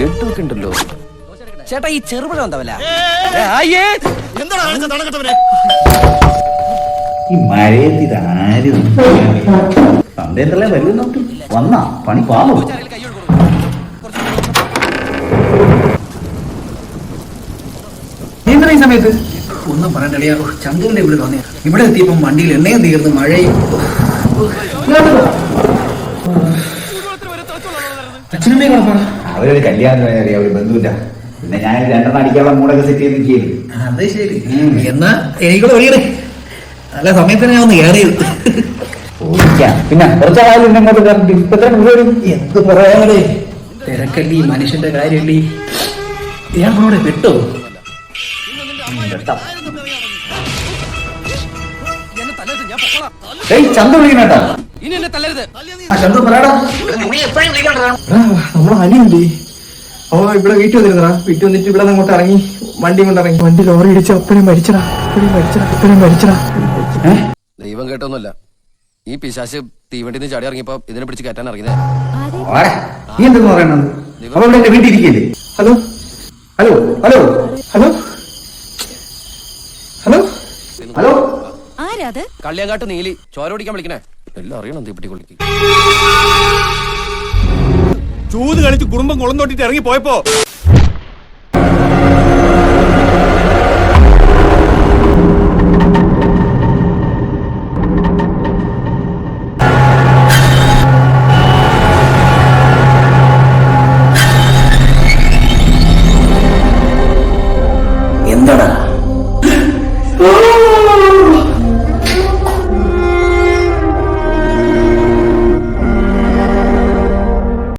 ലഡു ഒക്കെ ഉണ്ടല്ലോ. ചേട്ടാ ഈ ചെറുപഴം എന്താവല്ല? ഈ മഴയത്ത് ഇതാരും സന്ദേശത്തല്ലേ വരൂ നോക്കി വന്നാ പണി പാവോ. ഈ സമയത്ത് ഒന്നും പറയണ്ടറിയാ. ചന്ദ്രന്റെ ഇവിടെ തോന്നിയ ഇവിടെ എത്തിയപ്പോ വണ്ടിയിൽ എണ്ണയും തീർന്ന് മഴയും. അച്ഛനമ്മയെ കളപ്പാ. അവരൊരു കല്യാണം അറിയാം, ഒരു ബന്ധുവില്ല. പിന്നെ ഞാൻ രണ്ടെണ്ണം അടിക്കാനുള്ള മൂടൊക്കെ സെറ്റ് ചെയ്ത് ചെയ്തു. അത് ശരി. എന്നാ എനിക്കൂടെ ഒഴിയണേ. നല്ല സമയത്തിന് ഞാൻ ഒന്ന് കയറിയത്. പിന്നെ കുറച്ചാളും ഇങ്ങോട്ട് എന്ത് പറയാനേ. തിരക്കല്ലേ മനുഷ്യന്റെ കാര്യമല്ലേ. ഞാൻ അവിടെ പെട്ടോ. ചന്ത വിളിക്കണേട്ടാ. ചന്ത പറയടാ. നമ്മളെ അനിയുണ്ട്. അവൻ ഇവിടെ വീട്ടിൽ വന്നിരുന്നടാ. വീട്ടിൽ വന്നിട്ട് ഇവിടെ അങ്ങോട്ട് ഇറങ്ങി വണ്ടി കൊണ്ടിറങ്ങി. വണ്ടി ലോറി ഇടിച്ച് ഒപ്പനും മരിച്ചടാ. ദൈവം കേട്ടൊന്നുമല്ല. ഈ പിശാശ് തീവണ്ടിന്ന് ചാടി ഇറങ്ങിയപ്പോ ഇതിനെ പിടിച്ച് കയറ്റാൻ ഇറങ്ങിയതേ. നീ എന്തെന്ന് പറയണത്? അവളുടെ എന്റെ വീട്ടിൽ ഇരിക്കല്ലേ? Hello hello hello hello hello hello. Kalliyankattu Neeli ചോര ഓടിക്കാൻ വിളിക്കണേ. എല്ലാം അറിയണം തീപ്പെട്ടി കൊള്ളിക്ക്. ചൂത് കളിച്ച് കുടുംബം കുളം തൊട്ടിട്ട് ഇറങ്ങി പോയപ്പോ